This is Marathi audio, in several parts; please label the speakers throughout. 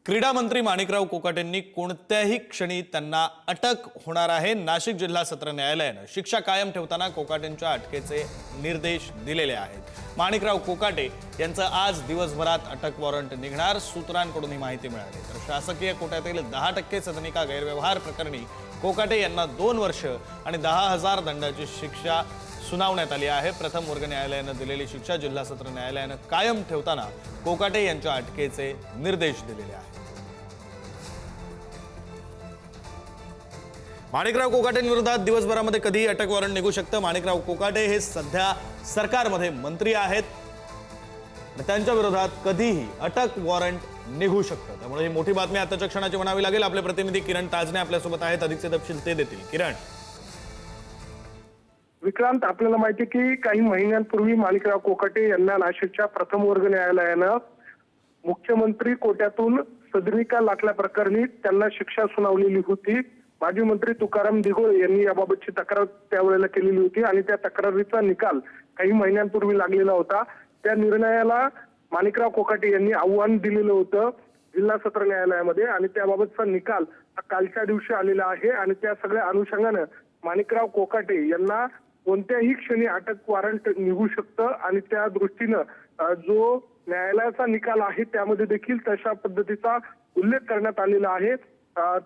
Speaker 1: क्रीडा मंत्री माणिकराव कोकाटेंनी कोणत्याही क्षणी त्यांना अटक होणार आहे। नाशिक जिल्हा सत्र न्यायालयाने शिक्षा कायम ठेवताना कोकाटेंच्या अटकेचे निर्देश दिलेले आहेत। माणिकराव कोकाटे यांचं आज दिवसभरात अटक वॉरंट निघणार, सूत्रांकडून ही माहिती मिळाली। तर शासकीय कोट्यातील 10% सदनिका गैरव्यवहार प्रकरणी कोकाटे यांना 2 वर्ष आणि 10,000 दंडाची शिक्षा सुनावण्यात आली आहे। प्रथम वर्ग न्यायालयाने दिलेली शिक्षा जिल्हा सत्र न्यायालयाने कायम ठेवताना कोकाटे यांच्या अटकेचे निर्देश दिलेले आहेत। माणिकराव कोकाटेंविरोधात दिवसभरामध्ये कधी अटक वॉरंट निघू शकतं। माणिकराव कोकाटे हे सध्या सरकारमध्ये मंत्री आहेत, त्यांच्या विरोधात कधीही अटक वॉरंट निघू शकतं। त्यामुळे ही मोठी बातमी आताच्या क्षणाची म्हणावी लागेल। आपले प्रतिनिधी किरण ताजने आपल्यासोबत आहेत, अधिकचे तपशील ते देतील। किरण,
Speaker 2: विक्रांत, आपल्याला माहिती की काही महिन्यांपूर्वी माणिकराव कोकाटे यांना नाशिकच्या प्रथम वर्ग न्यायालयानं मुख्यमंत्री कोट्यातून सदनिका लाटल्या प्रकरणी त्यांना शिक्षा सुनावलेली होती। माजी मंत्री तुकाराम दिघोळे यांनी याबाबतची तक्रार त्यावेळेला केलेली होती आणि त्या तक्रारीचा निकाल काही महिन्यांपूर्वी लागलेला होता। त्या निर्णयाला माणिकराव कोकाटे यांनी आव्हान दिलेलं होतं जिल्हा सत्र न्यायालयामध्ये आणि त्याबाबतचा निकाल कालच्या दिवशी आलेला आहे आणि त्या सगळ्या अनुषंगानं माणिकराव कोकाटे यांना कोणत्याही क्षणी अटक वॉरंट निघू शकतं आणि त्या दृष्टीनं जो न्यायालयाचा निकाल आहे त्यामध्ये देखील तशा पद्धतीचा उल्लेख करण्यात आलेला आहे।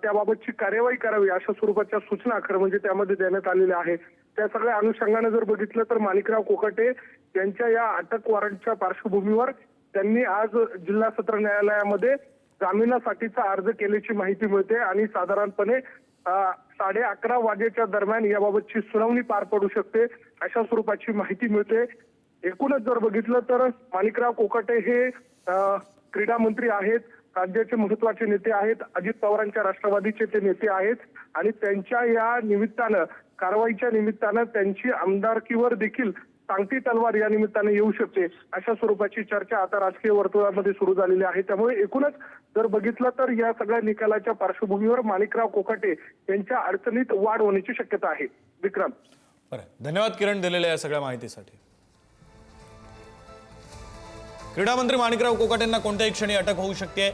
Speaker 2: त्याबाबतची कार्यवाही करावी अशा स्वरूपाच्या सूचना खरं म्हणजे त्यामध्ये देण्यात आलेल्या आहेत। त्या सगळ्या अनुषंगाने जर बघितलं तर माणिकराव कोकाटे यांच्या या अटक वॉरंटच्या पार्श्वभूमीवर त्यांनी आज जिल्हा सत्र न्यायालयामध्ये जामिनासाठीचा अर्ज केल्याची माहिती मिळते आणि साधारणपणे 11:30 वाजेच्या दरम्यान याबाबतची सुनावणी पार पडू शकते अशा स्वरूपाची माहिती मिळते। एकूणच जर बघितलं तर माणिकराव कोकाटे हे क्रीडा मंत्री आहेत, राज्याचे महत्वाचे नेते आहेत, अजित पवारांच्या राष्ट्रवादीचे ते नेते आहेत आणि त्यांच्या या निमित्तानं कारवाईच्या निमित्तानं त्यांची आमदारकीवर देखील टांगती तलवार या निमित्ताने येऊ शकते अशा स्वरूपाची चर्चा आता राजकीय वर्तुळामध्ये सुरू झालेली आहे। त्यामुळे एकूणच जर बघितलं तर या सगळ्या निकालाच्या पार्श्वभूमीवर माणिकराव कोकाटे यांच्या अडचणीत वाढ होण्याची शक्यता आहे। विक्रम,
Speaker 1: धन्यवाद किरण दिलेल्या या सगळ्या माहितीसाठी। क्रीडा मंत्री माणिकराव कोकाटेंना कोणत्याही क्षणी अटक होऊ शकते।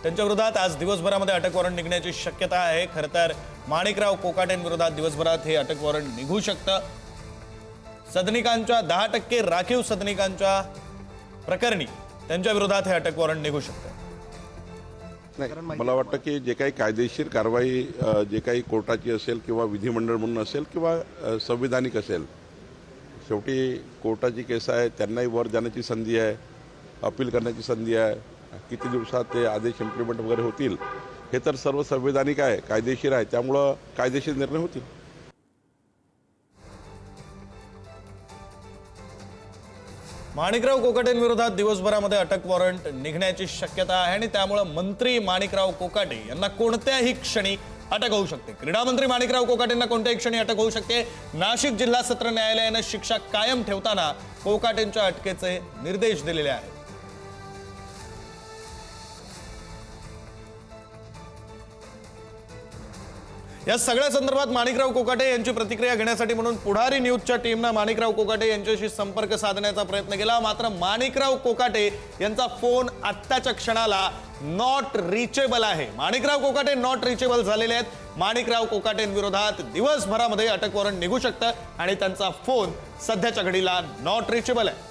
Speaker 1: त्यांच्या विरोधात आज दिवसभरामध्ये अटक वॉरंट निघण्याची शक्यता आहे। खरं तर माणिकराव कोकाटेंविरोधात दिवसभरात हे अटक वॉरंट निघू शकतं। सदनिकांच्या 10% राखीव सदनिकांच्या प्रकरणी त्यांच्या विरोधात हे अटक वॉरंट निघू शकतं।
Speaker 3: नाही, मला वाटतं की जे काही कायदेशीर कारवाई जे काही कोर्टाची असेल किंवा विधिमंडळ म्हणून असेल किंवा संविधानिक असेल, शेवटी कोर्टाची केस आहे, त्यांनाही वर जाण्याची संधी आहे, अपील करण्याची संधी आहे। किती दिवसात ते आदेश इम्प्लिमेंट वगैरे होतील हे तर सर्व संविधानिक आहे, कायदेशीर आहे, त्यामुळं कायदेशीर निर्णय होतील।
Speaker 1: माणिकराव कोकाटेंविरोधात दिवसभरामध्ये अटक वॉरंट निघण्याची शक्यता आहे आणि त्यामुळे मंत्री माणिकराव कोकाटे यांना कोणत्याही क्षणी अटक होऊ शकते। क्रीडा मंत्री माणिकराव कोकाटेंना कोणत्याही क्षणी अटक होऊ शकते। नाशिक जिल्हा सत्र न्यायालयाने शिक्षा कायम ठेवताना कोकाटेंच्या अटकेचे निर्देश दिलेले आहेत। या सगळ्या संदर्भात माणिकराव कोकाटे यांची प्रतिक्रिया घेण्यासाठी म्हणून पुढारी न्यूजच्या टीमने माणिकराव कोकाटे यांच्याशी संपर्क साधण्याचा प्रयत्न केला, मात्र माणिकराव कोकाटे यांचा फोन आत्ताच्या क्षणाला नॉट रिचेबल आहे। माणिकराव कोकाटे नॉट रिचेबल झालेले आहेत। माणिकराव कोकाटेंविरोधात दिवसभरामध्ये अटक वॉरंट निघू शकतं आणि त्यांचा फोन सध्याच्या घडीला नॉट रिचेबल आहे।